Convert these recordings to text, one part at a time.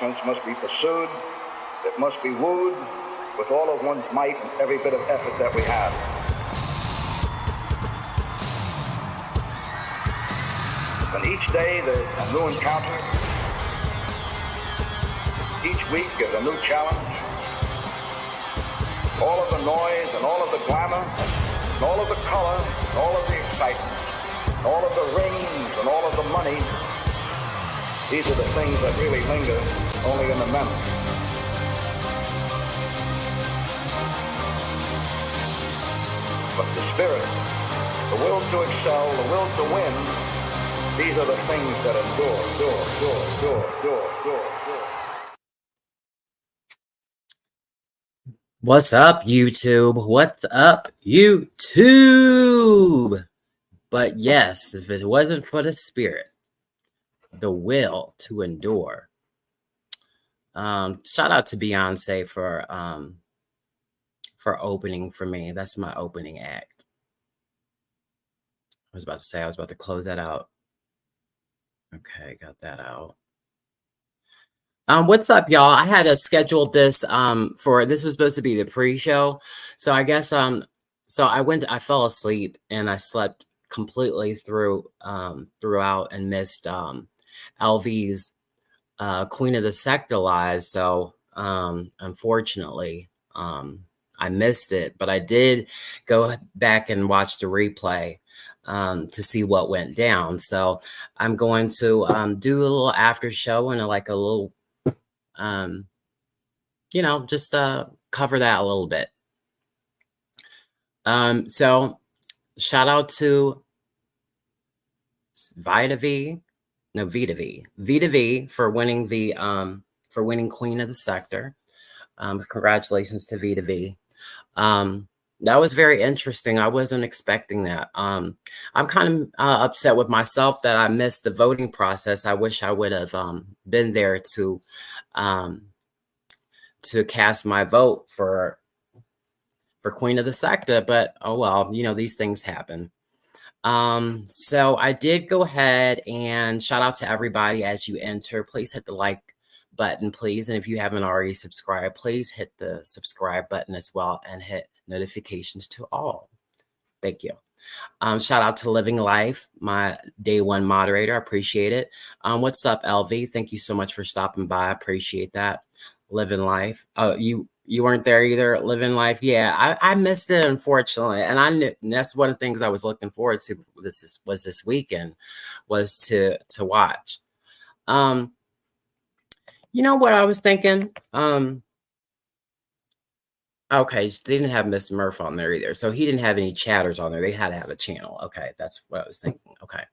excellence must be pursued. It must be wooed with all of one's might and every bit of effort that we have. And each day there's a new encounter. Each week is a new challenge. All of the noise and all of the glamour, and all of the color, and all of the excitement, and all of the rings and all of the money, these are the things that really linger only in the memory. But the spirit, the will to excel, the will to win, these are the things that endure. What's up, YouTube? What's up, YouTube? But yes, if it wasn't for the spirit, the will to endure. Shout out to Beyonce for opening for me. That's my opening act. I was about to close that out. Okay, got that out. What's up, y'all? I had to schedule this this was supposed to be the pre-show. So I guess so I fell asleep and I slept completely throughout and missed LV's Queen of the Sector live. So unfortunately, I missed it, but I did go back and watch the replay to see what went down. So I'm going to do a little after show and like a little just cover that a little bit. So shout out to Vita V for winning Queen of the Sector. Congratulations to Vita V. That was very interesting. I wasn't expecting that. I'm kind of upset with myself that I missed the voting process. I wish I would have been there to cast my vote for Queen of the Sector, but oh well, these things happen. So I did go ahead and shout out to everybody as you enter. Please hit the like button, please. And if you haven't already subscribed, please hit the subscribe button as well and hit notifications to all. Thank you. Shout out to Living Life, my day one moderator. I appreciate it. What's up, LV? Thank you so much for stopping by. I appreciate that. Living Life. Oh, you weren't there either. Living Life. Yeah, I missed it, unfortunately. And I knew that's one of the things I was looking forward to this weekend was to watch. You know what I was thinking? Okay, they didn't have Miss Murph on there either. So he didn't have any chatters on there. They had to have a channel. Okay, that's what I was thinking. Okay.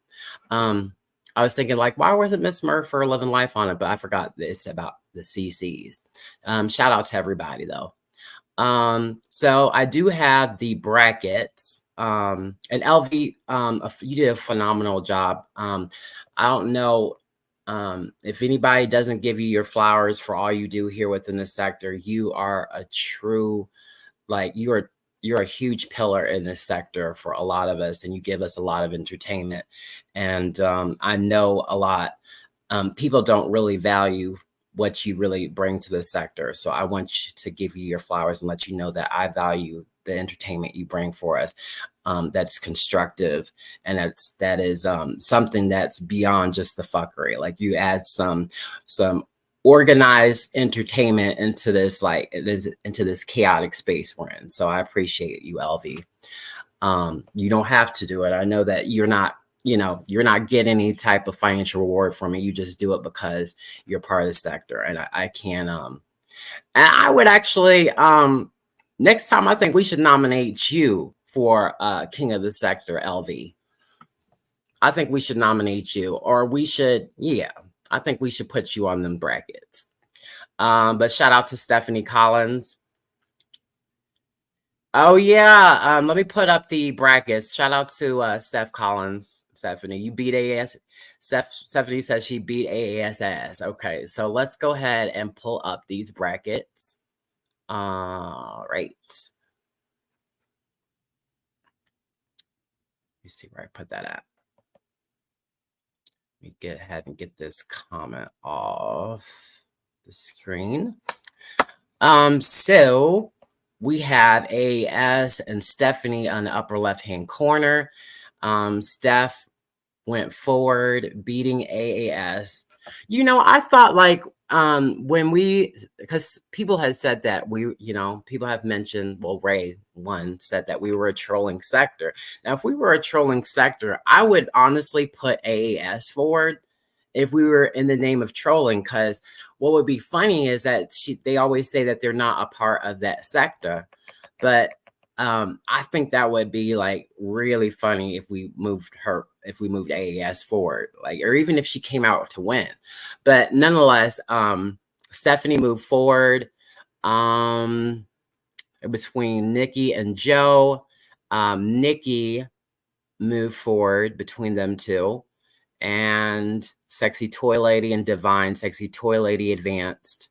I was thinking, like, why wasn't Miss Murph or Living Life on it? But I forgot that it's about the CCs. Shout out to everybody, though. So I do have the brackets. And LV, you did a phenomenal job. I don't know if anybody doesn't give you your flowers for all you do here within the sector. You are a true, you're a huge pillar in this sector for a lot of us, and you give us a lot of entertainment. And I know a lot people don't really value what you really bring to the sector. So I want to give you your flowers and let you know that I value the entertainment you bring for us. That's constructive, and that is something that's beyond just the fuckery. Like, you add some organized entertainment into this, into this chaotic space we're in. So I appreciate you, LV. You don't have to do it. I know that you're not getting any type of financial reward from it. You just do it because you're part of the sector. And I can, and I would actually, next time I think we should nominate you for King of the Sector, LV. I think we should nominate you, or we should, I think we should put you on them brackets. But shout out to Stephanie Collins. Oh yeah, let me put up the brackets. Shout out to Steph Collins. Stephanie, you beat AAS. Stephanie says she beat AAS ass. Okay, so let's go ahead and pull up these brackets. All right. Let me see where I put that at. Let me get ahead and get this comment off. the screen. So we have AAS and Stephanie on the upper left-hand corner. Steph went forward, beating AAS. You know, I thought like when because people had said that people have mentioned, well, Ray one said that we were a trolling sector. Now, if we were a trolling sector, I would honestly put AAS forward if we were in the name of trolling, because what would be funny is that they always say that they're not a part of that sector, but I think that would be like really funny if we moved AAS forward, like, or even if she came out to win. But nonetheless, Stephanie moved forward between Nikki and Joe. Nikki moved forward between them two, and Sexy Toy Lady and Divine. Sexy Toy Lady advanced.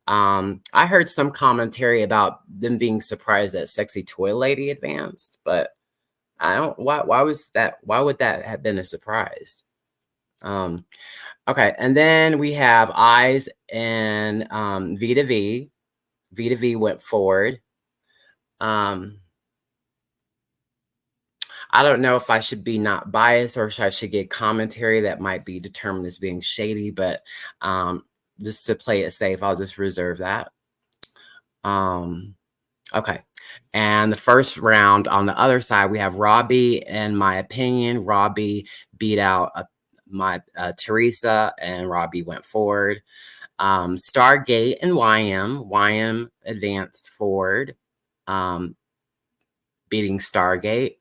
I heard some commentary about them being surprised that Sexy Toy Lady advanced, but I don't. Why was that? Why would that have been a surprise? Okay, and then we have Eyes and Vita V. Vita V went forward. I don't know if I should be not biased or if I should get commentary that might be determined as being shady, but just to play it safe, I'll just reserve that. Okay. And the first round on the other side, we have Robbie. In my opinion, Robbie beat out Teresa, and Robbie went forward. Stargate and YM advanced forward, beating Stargate.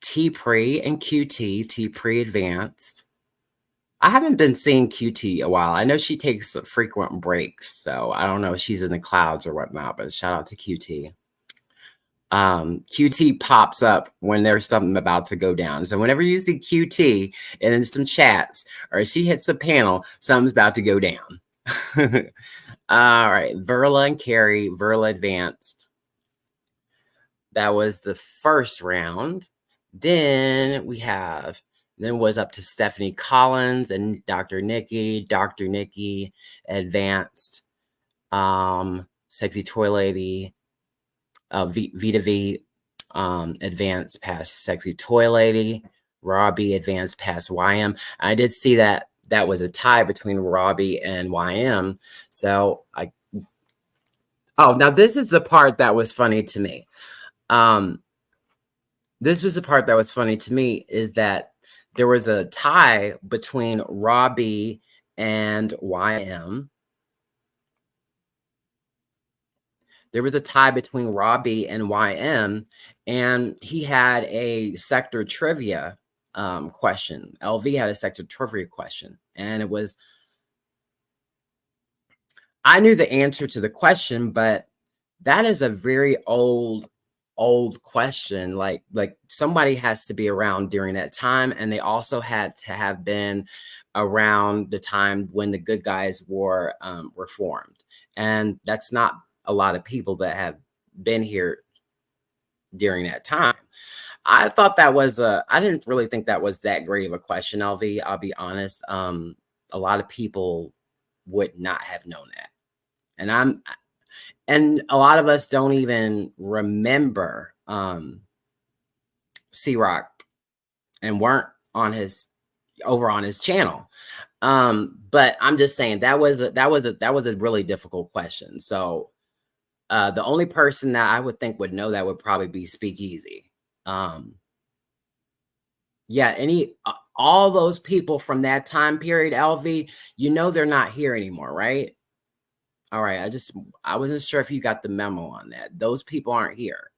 T-Pre and QT. T-Pre advanced. I haven't been seeing QT a while. I know she takes frequent breaks, so I don't know if she's in the clouds or whatnot, but shout out to QT. QT pops up when there's something about to go down. So whenever you see QT in some chats or she hits a panel, something's about to go down. All right, Verla and Carrie. Verla advanced. That was the first round. Then was up to Stephanie Collins and Dr. Nikki. Dr. Nikki advanced. Sexy Toy Lady, Vita V advanced past Sexy Toy Lady. Robbie advanced past YM. I did see that was a tie between Robbie and YM. So now this is the part that was funny to me. This was the part that was funny to me, is that there was a tie between Robbie and YM. There was a tie between Robbie and YM, and he had a sector trivia question. LV had a sector trivia question, and it was, I knew the answer to the question, but that is a very old question. Like somebody has to be around during that time, and they also had to have been around the time when the good guys were formed, and that's not a lot of people that have been here during that time. I thought that was I didn't really think that was that great of a question, LV. I'll be honest. A lot of people would not have known that, and a lot of us don't even remember C-Rock and weren't over on his channel. But I'm just saying that was a really difficult question. So the only person that I would think would know that would probably be Speakeasy. All those people from that time period, LV, they're not here anymore, right? All right, I wasn't sure if you got the memo on that. Those people aren't here.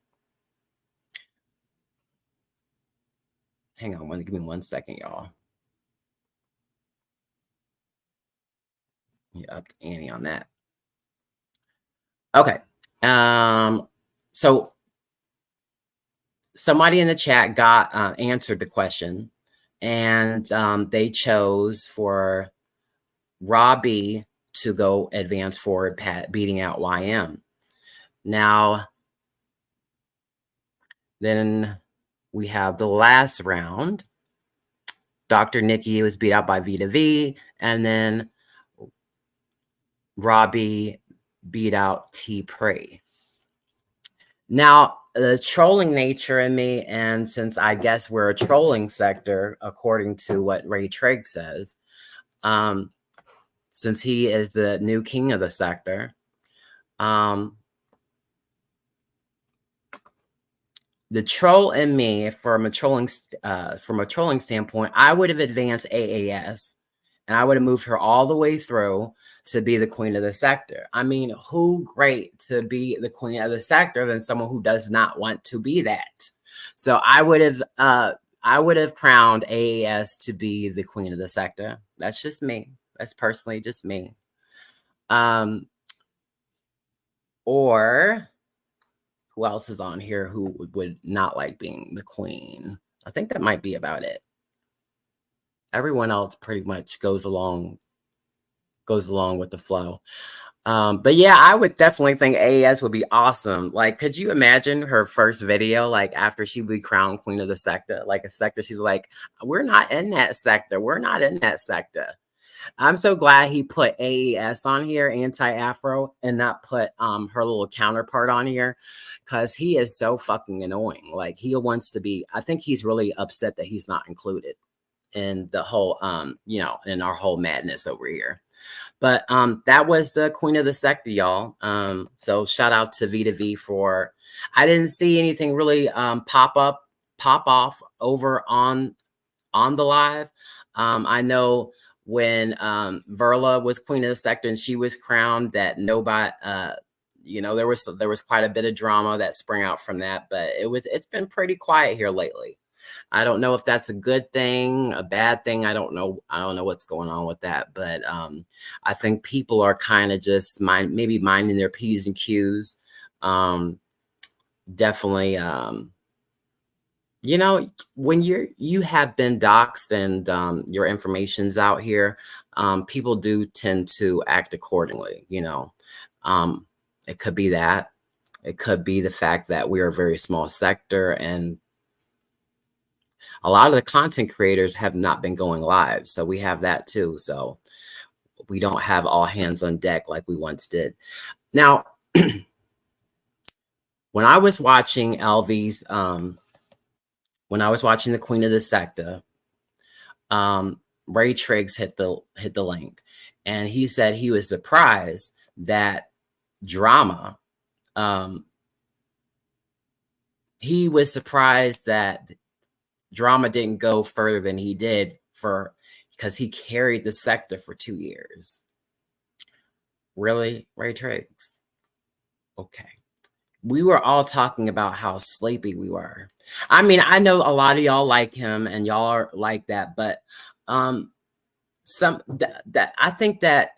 Hang on, give me 1 second, y'all. You upped Annie on that. Okay. So somebody in the chat got answered the question, and they chose for Robbie to go advance forward, beating out YM. Now, then we have the last round, Dr. Nikki was beat out by Vita V, and then Robbie beat out T Prey. Now, the trolling nature in me, and since I guess we're a trolling sector, according to what Ray Trigg says, since he is the new king of the sector, the troll in me, from a trolling standpoint, I would have advanced AAS, and I would have moved her all the way through to be the queen of the sector. I mean, who great to be the queen of the sector than someone who does not want to be that? So I would have crowned AAS to be the queen of the sector. That's just me. That's personally just me. Or who else is on here who would not like being the queen? I think that might be about it. Everyone else pretty much goes along with the flow. But yeah, I would definitely think AAS would be awesome. Like, could you imagine her first video, like after she would be crowned queen of the sector, like a sector? She's like, we're not in that sector. We're not in that sector. I'm so glad he put AAS on here, anti-Afro, and not put her little counterpart on here, because he is so fucking annoying. Like, he wants to be, I think he's really upset that he's not included in the whole, in our whole madness over here. But that was the queen of the sector, y'all. So shout out to Vita V for, I didn't see anything really pop off over on the live. I know when Verla was queen of the sector and she was crowned, that nobody, there was quite a bit of drama that sprang out from that, but it's been pretty quiet here lately. I don't know if that's a good thing, a bad thing. I don't know what's going on with that, but I think people are kind of just maybe minding their P's and Q's. Definitely, when you have been doxxed and your information's out here, people do tend to act accordingly. It could be that. It could be the fact that we're a very small sector, and a lot of the content creators have not been going live. So we have that too. So we don't have all hands on deck like we once did. Now, when I was watching LV's, when I was watching the Queen of the Sector, Ray Triggs hit the link, and he said he was surprised that Drama, he was surprised that Drama didn't go further than he did, because he carried the sector for 2 years. Really, Ray Triggs? Okay. We were all talking about how sleepy we were. I mean, I know a lot of y'all like him and y'all are like that, but I think that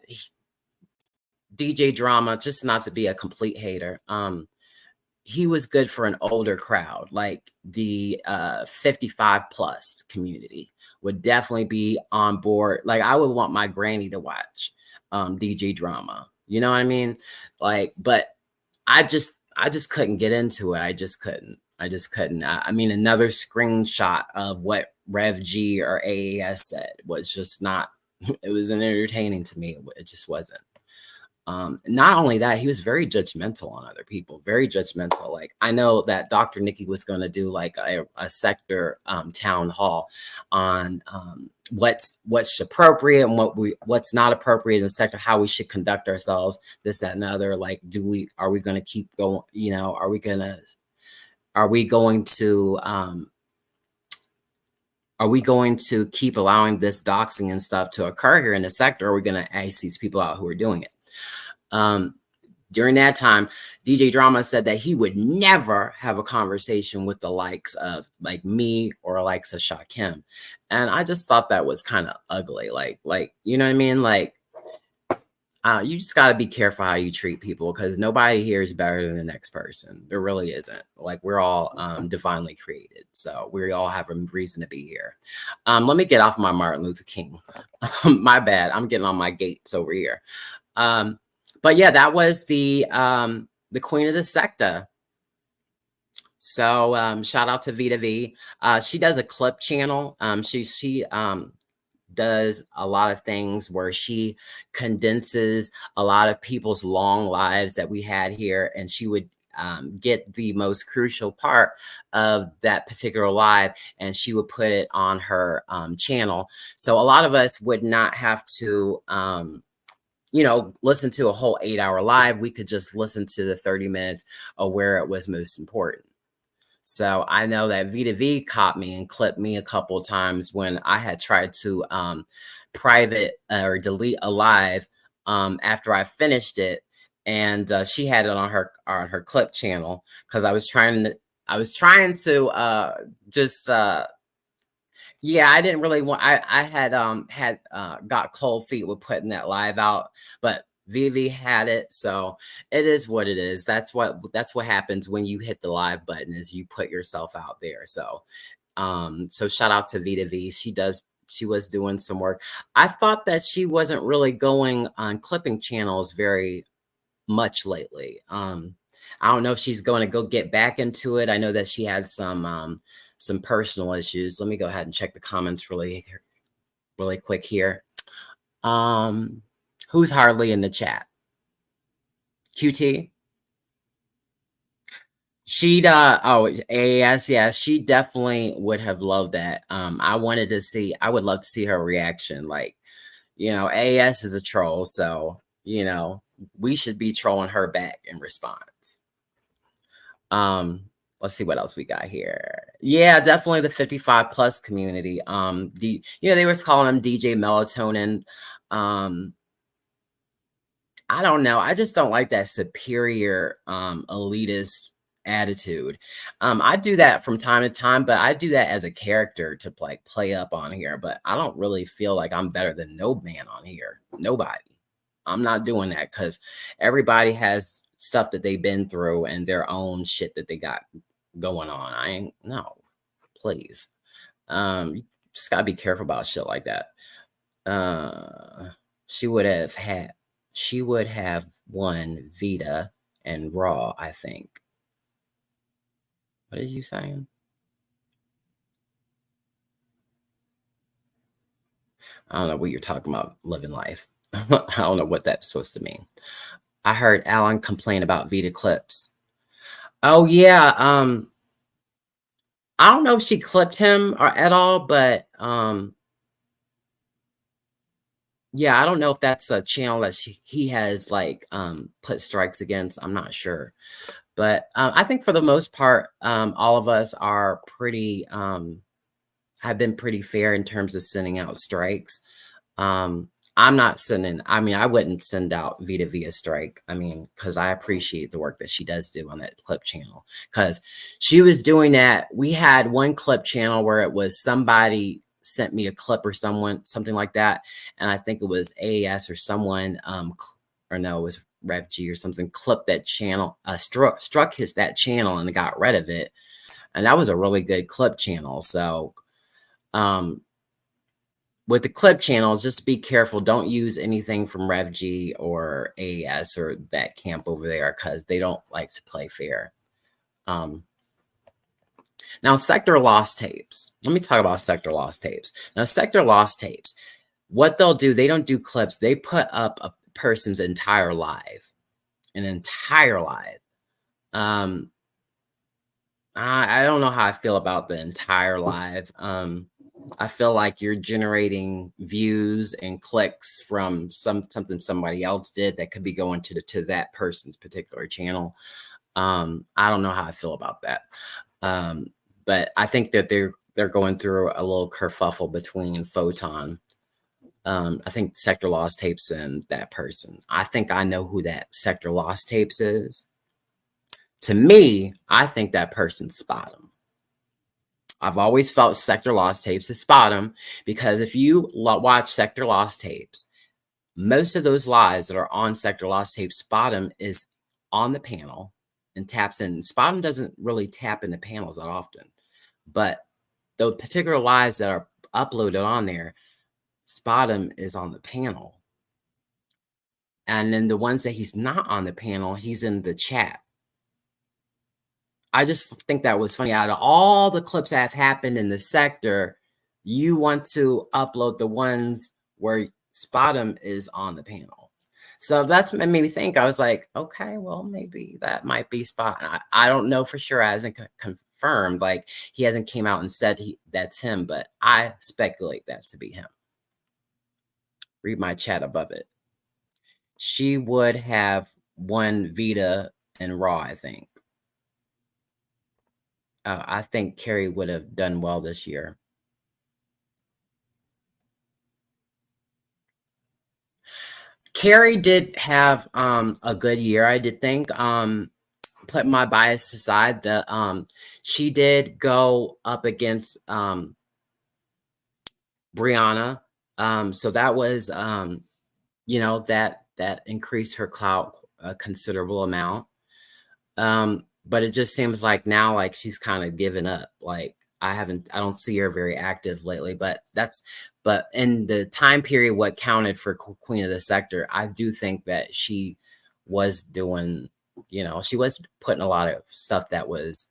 DJ Drama, just not to be a complete hater, he was good for an older crowd, like the 55 plus community would definitely be on board. Like, I would want my granny to watch DJ Drama. You know what I mean? Like, but I just couldn't get into it. I just couldn't. I mean, another screenshot of what Rev G or AAS said was just not, it wasn't entertaining to me. It just wasn't. Not only that, he was very judgmental on other people, very judgmental. Like, I know that Dr. Nikki was going to do like a sector town hall on what's appropriate and what's not appropriate in the sector, how we should conduct ourselves, this, that, and other. Like, are we going to keep going? Are we going to keep allowing this doxing and stuff to occur here in the sector? Or are we going to ice these people out who are doing it? During that time, DJ Drama said that he would never have a conversation with the likes of like me or likes of Shakim. And I just thought that was kind of ugly. Like, you know what I mean? Like, you just got to be careful how you treat people, because nobody here is better than the next person. There really isn't. Like, we're all divinely created. So we all have a reason to be here. Let me get off my Martin Luther King. My bad. I'm getting on my gates over here. But yeah, that was the Queen of the Sector. So shout out to Vita V. She does a clip channel. She does a lot of things where she condenses a lot of people's long lives that we had here, and she would get the most crucial part of that particular live, and she would put it on her channel. So a lot of us would not have to listen to a whole 8-hour live. We could just listen to the 30 minutes of where it was most important. So I know that Vita V caught me and clipped me a couple of times when I had tried to private or delete a live after I finished it, and she had it on her clip channel because I was trying to just yeah, I didn't really want. I had got cold feet with putting that live out, but Vivi had it, so it is what it is. That's what happens when you hit the live button, is you put yourself out there. So so shout out to Vita V. She was doing some work. I thought that she wasn't really going on clipping channels very much lately. I don't know if she's going to go get back into it. I know that she had some personal issues. Let me go ahead and check the comments really quick here. Who's hardly in the chat? QT. She'd AAS, yeah, she definitely would have loved that. I would love to see her reaction. Like, AAS is a troll, so we should be trolling her back in response. Let's see what else we got here. Yeah, definitely the 55 plus community. They were calling them DJ Melatonin. I don't know. I just don't like that superior elitist attitude. I do that from time to time, but I do that as a character to like play up on here. But I don't really feel like I'm better than no man on here. Nobody. I'm not doing that because everybody has stuff that they've been through and their own shit that they got going on. I ain't, no, please. You just gotta be careful about shit like that. She would have won Vita and Raw, I think. What are you saying? I don't know what you're talking about, living life. I don't know what that's supposed to mean. I heard Alan complain about Vita clips. Oh yeah, I don't know if she clipped him or at all, but yeah, I don't know if that's a channel that he has like put strikes against. I'm not sure, but I think for the most part, all of us are pretty have been pretty fair in terms of sending out strikes. I'm not sending, I wouldn't send out Vita via strike. Because I appreciate the work that she does do on that clip channel. Because she was doing that. We had one clip channel where it was somebody sent me a clip or something like that. And I think it was AAS or someone, or no, it was Rev G or something, clipped that channel, struck that channel and got rid of it. And that was a really good clip channel. So, with the clip channels, just be careful. Don't use anything from Rev G or AAS or that camp over there because they don't like to play fair. Now, Sector Lost tapes. Let me talk about Sector Lost tapes. Now, Sector Lost tapes, what they'll do, they don't do clips. They put up a person's entire live, an entire live. I don't know how I feel about the entire live. I feel like you're generating views and clicks from something somebody else did that could be going to that person's particular channel. I don't know how I feel about that. But I think that they're going through a little kerfuffle between Photon. I think Sector Lost Tapes and that person. I think I know who that Sector Lost Tapes is. To me, I think that person's spot him. I've always felt Sector Lost Tapes is spot him because if you watch Sector Lost Tapes, most of those lives that are on Sector Lost Tapes, spot him is on the panel and taps in. Spot him doesn't really tap in the panels that often, but the particular lives that are uploaded on there, spot him is on the panel. And then the ones that he's not on the panel, he's in the chat. I just think that was funny. Out of all the clips that have happened in the sector, you want to upload the ones where Spotum is on the panel. So that's what made me think. I was like, okay, well, maybe that might be Spot. I don't know for sure. I hasn't confirmed. Like, he hasn't came out and said that's him, but I speculate that to be him. Read my chat above it. She would have won Vita and Raw, I think. I think Carrie would have done well this year. Carrie did have a good year, I did think. Put my bias aside, she did go up against Brianna. So that was you know, that increased her clout a considerable amount. But it just seems like now, like, she's kind of given up. Like, I don't see her very active lately, but in the time period, what counted for Queen of the Sector, I do think that she was doing, you know, she was putting a lot of stuff that was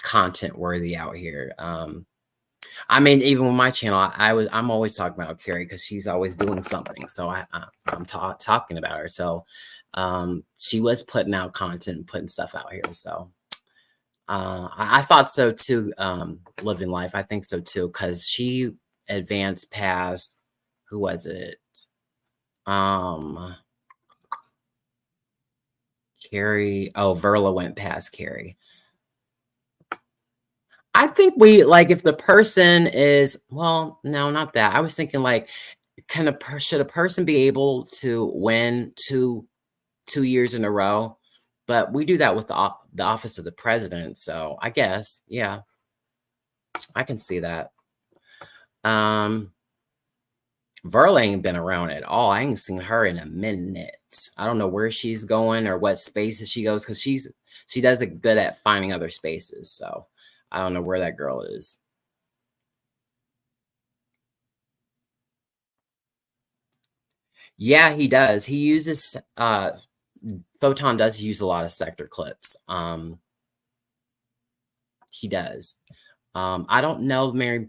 content worthy out here. I mean, even with my channel, I'm always talking about Carrie because she's always doing something. So I'm talking about her. So she was putting out content and putting stuff out here. So I thought so too. Living Life, I think so too, because she advanced past, who was it? Carrie. Oh, Verla went past Carrie. I think if the person is, well, no, not that. I was thinking, like, should a person be able to win two years in a row? But we do that with the office of the president. So I guess, yeah, I can see that. Verla ain't been around at all. I ain't seen her in a minute. I don't know where she's going or what spaces she goes, because she does it good at finding other spaces. So I don't know where that girl is. Yeah, he does. He uses Photon does use a lot of sector clips. He does. I don't know, Mary.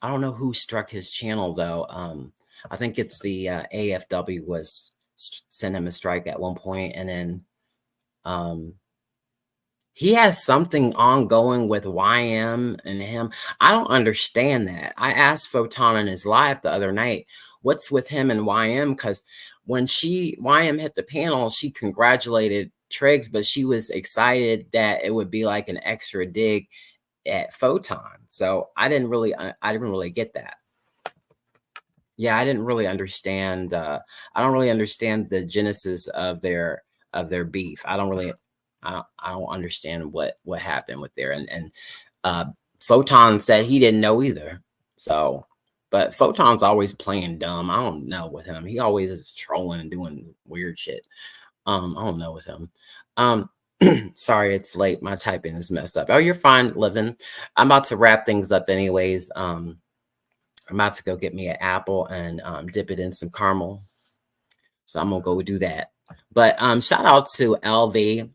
I don't know who struck his channel though. I think it's the AFW was sent him a strike at one point, and then he has something ongoing with YM and him. I don't understand that. I asked Photon in his live the other night, what's with him and YM? Because when YM hit the panel, she congratulated Triggs, but she was excited that it would be like an extra dig at Photon. So I didn't really get that. Yeah, I didn't really understand. I don't really understand the genesis of their beef. I don't understand what happened with there. And Photon said he didn't know either. So, but Photon's always playing dumb. I don't know with him. He always is trolling and doing weird shit. I don't know with him. Sorry, it's late. My typing is messed up. Oh, you're fine, Living. I'm about to wrap things up anyways. I'm about to go get me an apple and dip it in some caramel. So I'm gonna go do that. But shout out to LV.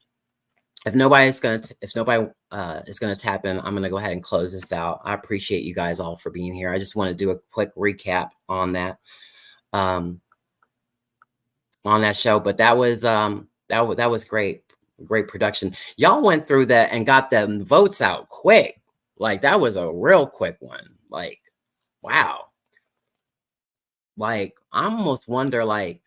If nobody is gonna tap in, I'm gonna go ahead and close this out. I appreciate you guys all for being here. I just want to do a quick recap on that show. But that was great production. Y'all went through that and got them votes out quick. Like, that was a real quick one. Like, wow. Like, I almost wonder, like,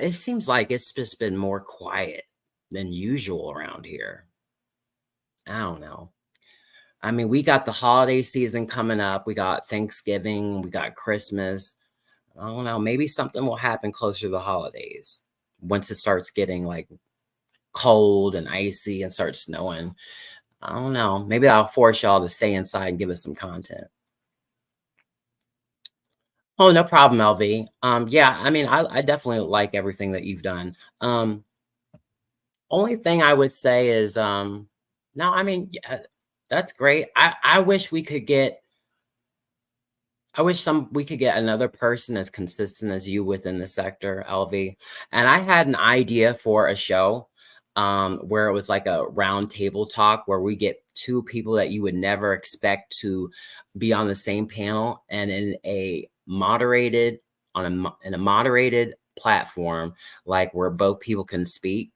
it seems like it's just been more quiet than usual around here. I don't know. I mean, we got the holiday season coming up. We got Thanksgiving. We got Christmas. I don't know. Maybe something will happen closer to the holidays once it starts getting like cold and icy and starts snowing. I don't know. Maybe I'll force y'all to stay inside and give us some content. Oh, no problem, LV. Yeah, I mean, I definitely like everything that you've done. Only thing I would say is, no, I mean, yeah, that's great. I wish we could get, we could get another person as consistent as you within the sector, LV. And I had an idea for a show. where it was like a round table talk where we get two people that you would never expect to be on the same panel, and in a moderated platform, like where both people can speak,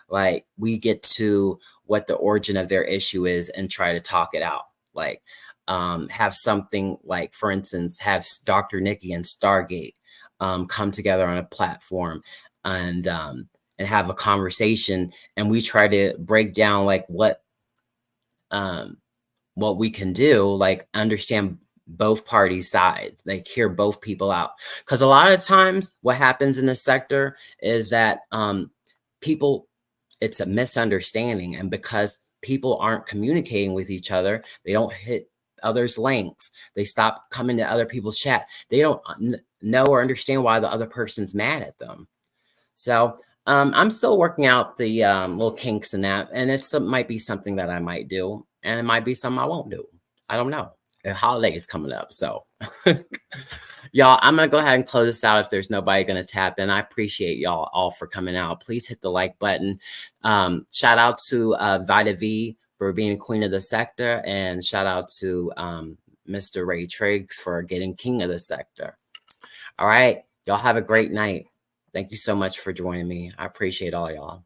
like we get to what the origin of their issue is and try to talk it out. Like have something like, for instance, have Dr. Nikki and Stargate come together on a platform and have a conversation, and we try to break down like what we can do, like understand both parties' sides, like hear both people out. Because a lot of times what happens in this sector is that people, it's a misunderstanding, and because people aren't communicating with each other, they don't hit others' links, they stop coming to other people's chat, they don't know or understand why the other person's mad at them. So I'm still working out the little kinks in that, and it might be something that I might do, and it might be something I won't do. I don't know. The holiday is coming up, so y'all, I'm gonna go ahead and close this out if there's nobody gonna tap in. I appreciate y'all all for coming out. Please hit the like button. Shout out to Vita V for being queen of the sector, and shout out to Mr. Ray Triggs for getting king of the sector. All right, y'all have a great night. Thank you so much for joining me. I appreciate all y'all.